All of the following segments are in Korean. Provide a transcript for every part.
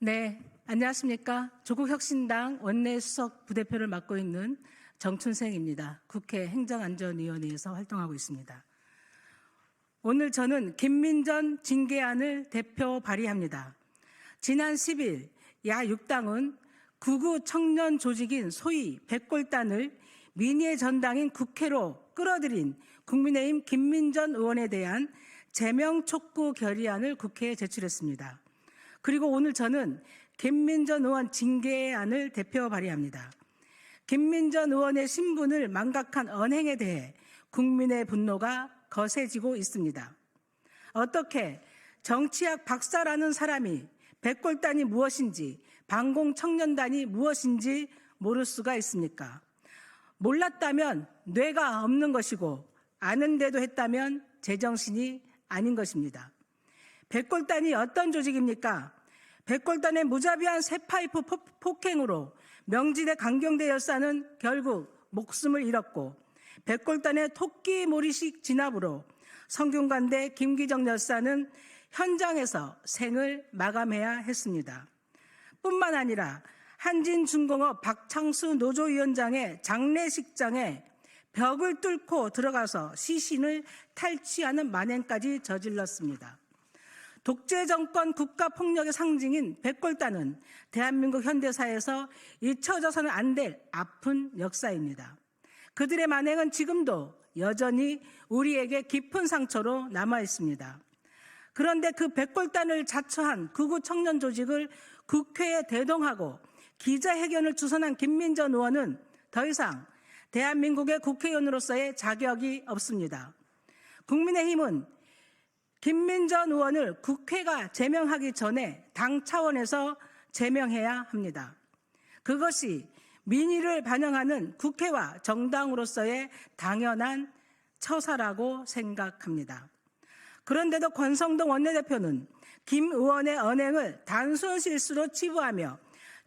네, 안녕하십니까. 조국혁신당 원내수석 부대표를 맡고 있는 정춘생입니다. 국회 행정안전위원회에서 활동하고 있습니다. 오늘 저는 김민전 징계안을 대표 발의합니다. 지난 10일 야 6당은 극우 청년 조직인 소위 백골단을 민의의 전당인 국회로 끌어들인 국민의힘 김민전 의원에 대한 제명 촉구 결의안을 국회에 제출했습니다. 그리고 오늘 저는 김민전 의원 징계안을 대표 발의합니다. 김민전 의원의 신분을 망각한 언행에 대해 국민의 분노가 거세지고 있습니다. 어떻게 정치학 박사라는 사람이 백골단이 무엇인지 반공청년단이 무엇인지 모를 수가 있습니까? 몰랐다면 뇌가 없는 것이고 아는데도 했다면 제정신이 아닌 것입니다. 백골단이 어떤 조직입니까? 백골단의 무자비한 쇠파이프 폭행으로 명진의 강경대 열사는 결국 목숨을 잃었고 백골단의 토끼몰이식 진압으로 성균관대 김기정 열사는 현장에서 생을 마감해야 했습니다. 뿐만 아니라 한진중공업 박창수 노조위원장의 장례식장에 벽을 뚫고 들어가서 시신을 탈취하는 만행까지 저질렀습니다. 독재 정권 국가폭력의 상징인 백골단은 대한민국 현대사에서 잊혀져서는 안 될 아픈 역사입니다. 그들의 만행은 지금도 여전히 우리에게 깊은 상처로 남아 있습니다. 그런데 그 백골단을 자처한 극우 청년 조직을 국회에 대동하고 기자회견을 주선한 김민전 의원은 더 이상 대한민국의 국회의원으로서의 자격이 없습니다. 국민의힘은 김민전 의원을 국회가 제명하기 전에 당 차원에서 제명해야 합니다. 그것이 민의를 반영하는 국회와 정당으로서의 당연한 처사라고 생각합니다. 그런데도 권성동 원내대표는 김 의원의 언행을 단순 실수로 치부하며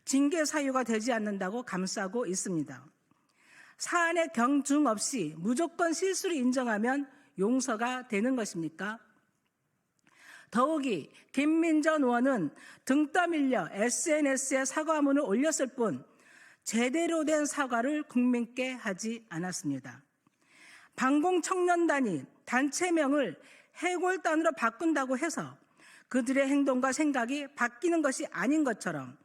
징계 사유가 되지 않는다고 감싸고 있습니다. 사안의 경중 없이 무조건 실수를 인정하면 용서가 되는 것입니까? 더욱이 김민전 의원은 등 떠밀려 SNS에 사과문을 올렸을 뿐 제대로 된 사과를 국민께 하지 않았습니다. 반공청년단이 단체명을 해골단으로 바꾼다고 해서 그들의 행동과 생각이 바뀌는 것이 아닌 것처럼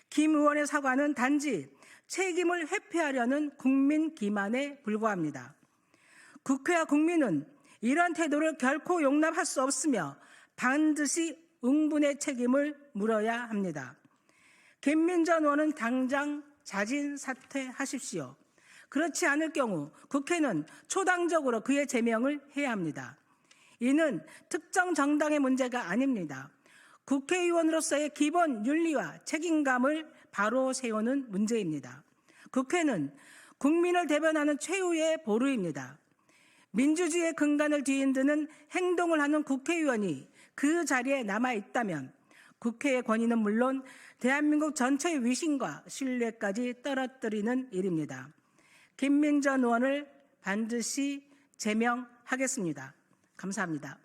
김 의원의 사과는 단지 책임을 회피하려는 국민 기만에 불과합니다. 국회와 국민은 이런 태도를 결코 용납할 수 없으며 반드시 응분의 책임을 물어야 합니다. 김민전 의원은 당장 자진 사퇴하십시오. 그렇지 않을 경우 국회는 초당적으로 그의 제명을 해야 합니다. 이는 특정 정당의 문제가 아닙니다. 국회의원으로서의 기본 윤리와 책임감을 바로 세우는 문제입니다. 국회는 국민을 대변하는 최후의 보루입니다. 민주주의의 근간을 뒤흔드는 행동을 하는 국회의원이 그 자리에 남아있다면 국회의 권위는 물론 대한민국 전체의 위신과 신뢰까지 떨어뜨리는 일입니다. 김민전 의원을 반드시 제명하겠습니다. 감사합니다.